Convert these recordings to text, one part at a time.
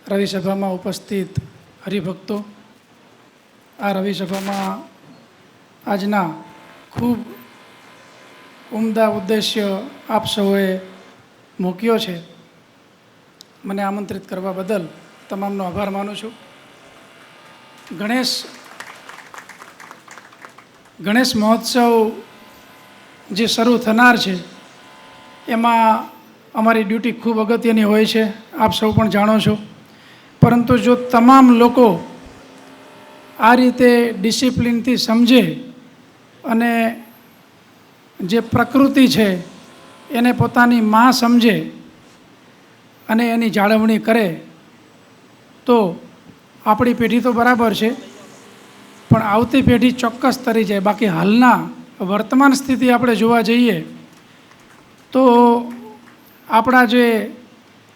રવિસભામાં ઉપસ્થિત હરિભક્તો, આ રવિસભામાં આજના ખૂબ ઉમદા ઉદ્દેશ્ય આપ સૌએ મૂક્યો છે. મને આમંત્રિત કરવા બદલ તમામનો આભાર માનું છું. ગણેશ મહોત્સવ જે શરૂ થનાર છે એમાં અમારી ડ્યુટી ખૂબ અગત્યની હોય છે, આપ સૌ પણ જાણો છો. પરંતુ જો તમામ લોકો આ રીતે ડિસિપ્લિનથી સમજે અને જે પ્રકૃતિ છે એને પોતાની માં સમજે અને એની જાળવણી કરે તો આપણી પેઢી તો બરાબર છે, પણ આવતી પેઢી ચોક્કસ તરી જાય. બાકી હાલના વર્તમાન સ્થિતિ આપણે જોવા જઈએ તો આપણા જે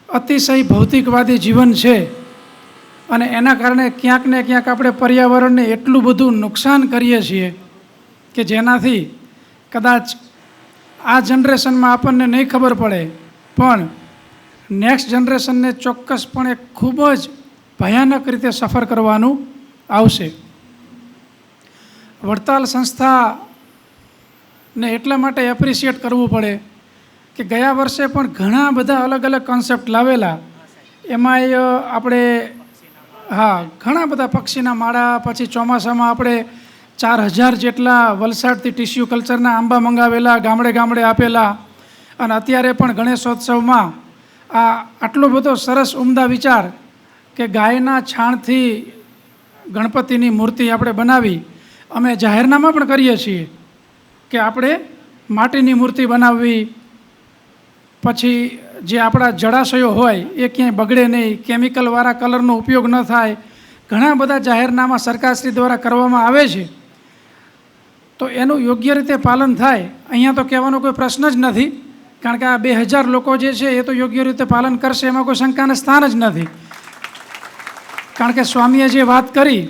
અતિશય ભૌતિકવાદી જીવન છે અને એના કારણે ક્યાંક ને ક્યાંક આપણે પર્યાવરણને એટલું બધું નુકસાન કરીએ છીએ કે જેનાથી કદાચ આ જનરેશનમાં આપણને નહીં ખબર પડે, પણ નેક્સ્ટ જનરેશનને ચોક્કસપણે ખૂબ જ ભયાનક રીતે સફર કરવાનું આવશે. વડતાલ સંસ્થાને એટલા માટે એપ્રિશિએટ કરવું પડે કે ગયા વર્ષે પણ ઘણા બધા અલગ અલગ કોન્સેપ્ટ લાવેલા. એમાંય આપણે ઘણા બધા પક્ષીના માળા, પછી ચોમાસામાં આપણે 4000 જેટલા વલસાડથી ટિશ્યુ કલ્ચરના આંબા મંગાવેલા, ગામડે ગામડે આપેલા. અને અત્યારે પણ ગણેશોત્સવમાં આટલો બધો સરસ ઉમદા વિચાર કે ગાયના છાણથી ગણપતિની મૂર્તિ આપણે બનાવી. અમે જાહેરનામા પણ કરીએ છીએ કે આપણે માટીની મૂર્તિ બનાવવી, પછી જે આપણા જળાશયો હોય એ ક્યાંય બગડે નહીં, કેમિકલવાળા કલરનો ઉપયોગ ન થાય. ઘણા બધા જાહેરનામા સરકારશ્રી દ્વારા કરવામાં આવે છે, તો એનું યોગ્ય રીતે પાલન થાય. અહીંયા તો કહેવાનો કોઈ પ્રશ્ન જ નથી, કારણ કે આ 2000 લોકો જે છે એ તો યોગ્ય રીતે પાલન કરશે, એમાં કોઈ શંકાને સ્થાન જ નથી. કારણ કે સ્વામીએ જે વાત કરી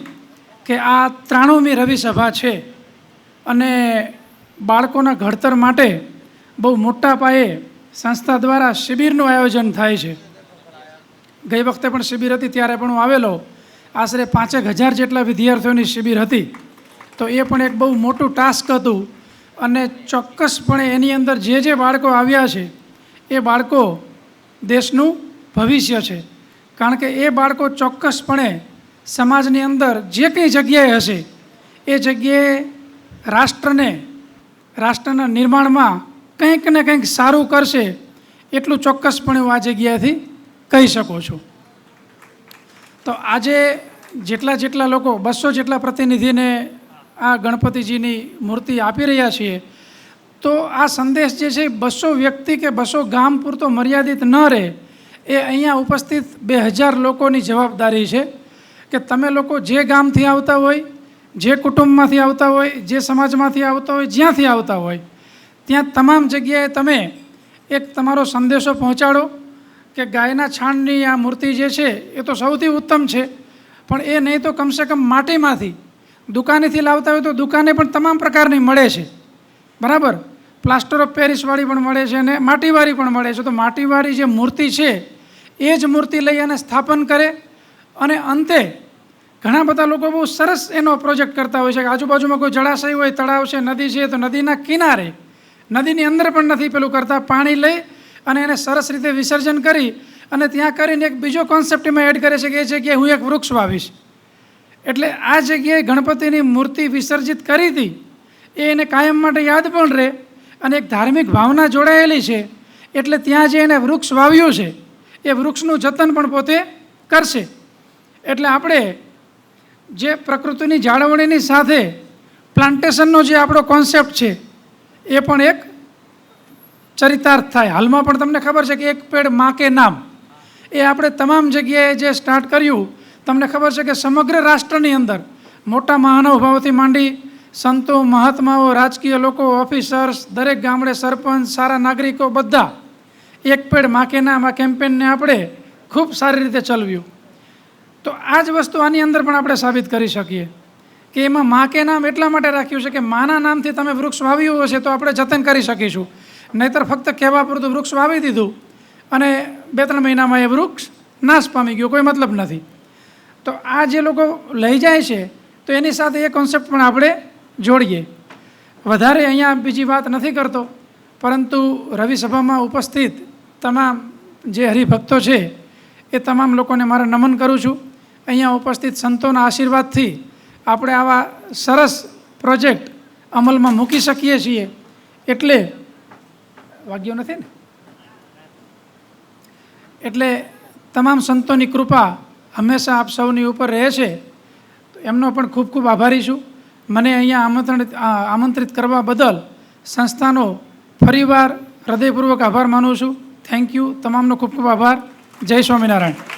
કે આ 93મી રવિસભા છે અને બાળકોના ઘડતર માટે બહુ મોટા પાયે સંસ્થા દ્વારા શિબિરનું આયોજન થાય છે. ગઈ વખતે પણ શિબિર હતી, ત્યારે પણ હું આવેલો. આશરે 5000 જેટલા વિદ્યાર્થીઓની શિબિર હતી, તો એ પણ એક બહુ મોટું ટાસ્ક હતું. અને ચોક્કસપણે એની અંદર જે બાળકો આવ્યા છે એ બાળકો દેશનું ભવિષ્ય છે. કારણ કે એ બાળકો ચોક્કસપણે સમાજની અંદર જે કંઈ જગ્યાએ હશે એ જગ્યાએ રાષ્ટ્રના નિર્માણમાં કંઈક ને કંઈક સારું કરશે, એટલું ચોક્કસપણે હું આ જગ્યાએથી કહી શકું છું. તો આજે જેટલા લોકો 200 જેટલા પ્રતિનિધિને આ ગણપતિજીની મૂર્તિ આપી રહ્યા છીએ, તો આ સંદેશ જે છે 200 વ્યક્તિ કે 200 ગામ પૂરતો મર્યાદિત ન રહે. એ અહીંયા ઉપસ્થિત 2000 લોકોની જવાબદારી છે કે તમે લોકો જે ગામથી આવતા હોય, જે કુટુંબમાંથી આવતા હોય, જે સમાજમાંથી આવતા હોય, જ્યાંથી આવતા હોય, ત્યાં તમામ જગ્યાએ તમે એક તમારો સંદેશો પહોંચાડો કે ગાયના છાણની આ મૂર્તિ જે છે એ તો સૌથી ઉત્તમ છે, પણ એ નહીં તો કમસે કમ માટીમાંથી દુકાનેથી લાવતા હોય તો દુકાને પણ તમામ પ્રકારની મળે છે, બરાબર. પ્લાસ્ટર ઓફ પેરિસવાળી પણ મળે છે અને માટીવાળી પણ મળે છે. તો માટીવાળી જે મૂર્તિ છે એ જ મૂર્તિ લઈ અને સ્થાપન કરે. અને અંતે ઘણા બધા લોકો બહુ સરસ એનો પ્રોજેક્ટ કરતા હોય છે કે આજુબાજુમાં કોઈ જળાશય હોય, તળાવ છે, નદી છે, તો નદીના કિનારે, નદીની અંદર પણ નથી પેલું કરતા, પાણી લઈ અને એને સરસ રીતે વિસર્જન કરી અને ત્યાં કરીને એક બીજો કોન્સેપ્ટ એમાં એડ કરે છે કે એ જગ્યાએ હું એક વૃક્ષ વાવીશ. એટલે આ જગ્યાએ ગણપતિની મૂર્તિ વિસર્જિત કરી હતી એ એને કાયમ માટે યાદ પણ રહે અને એક ધાર્મિક ભાવના જોડાયેલી છે. એટલે ત્યાં જે એને વૃક્ષ વાવ્યું છે એ વૃક્ષનું જતન પણ પોતે કરશે. એટલે આપણે જે પ્રકૃતિની જાળવણીની સાથે પ્લાન્ટેશનનો જે આપણો કોન્સેપ્ટ છે એ પણ એક ચરિતાર્થ થાય. હાલમાં પણ તમને ખબર છે કે એક પેડ માં કે નામ એ આપણે તમામ જગ્યાએ જે સ્ટાર્ટ કર્યું, તમને ખબર છે કે સમગ્ર રાષ્ટ્રની અંદર મોટા મહાનુભાવોથી માંડી સંતો, મહાત્માઓ, રાજકીય લોકો, ઓફિસર્સ, દરેક ગામડે સરપંચ, સારા નાગરિકો, બધા એક પેડ માં કે નામ આ કેમ્પેનને આપણે ખૂબ સારી રીતે ચલાવ્યું. તો આ જ વસ્તુ આની અંદર પણ આપણે સાબિત કરી શકીએ કે એમાં માં કે નામ એટલા માટે રાખ્યું છે કે માના નામથી તમે વૃક્ષ વાવ્યું હશે તો આપણે જતન કરી શકીશું. નહીંતર ફક્ત કહેવા પૂરતું વૃક્ષ વાવી દીધું અને 2-3 મહિનામાં એ વૃક્ષ નાશ પામી ગયો, કોઈ મતલબ નથી. તો આ જે લોકો લઈ જાય છે તો એની સાથે એ કોન્સેપ્ટ પણ આપણે જોડીએ. વધારે અહીંયા બીજી વાત નથી કરતો, પરંતુ રવિ સભામાં ઉપસ્થિત તમામ જે હરિભક્તો છે એ તમામ લોકોને મારા નમન કરું છું. અહીંયા ઉપસ્થિત સંતોના આશીર્વાદથી આપણે આવા સરસ પ્રોજેક્ટ અમલમાં મૂકી શકીએ છીએ. એટલે વાગ્યો નથી ને, એટલે તમામ સંતોની કૃપા હંમેશા આપ સૌની ઉપર રહે છે. એમનો પણ ખૂબ ખૂબ આભારી છું. મને અહીંયા આમંત્રિત કરવા બદલ સંસ્થાનો ફરીવાર હૃદયપૂર્વક આભાર માનું છું. Thank you. તમામનો ખૂબ ખૂબ આભાર. જય સ્વામિનારાયણ.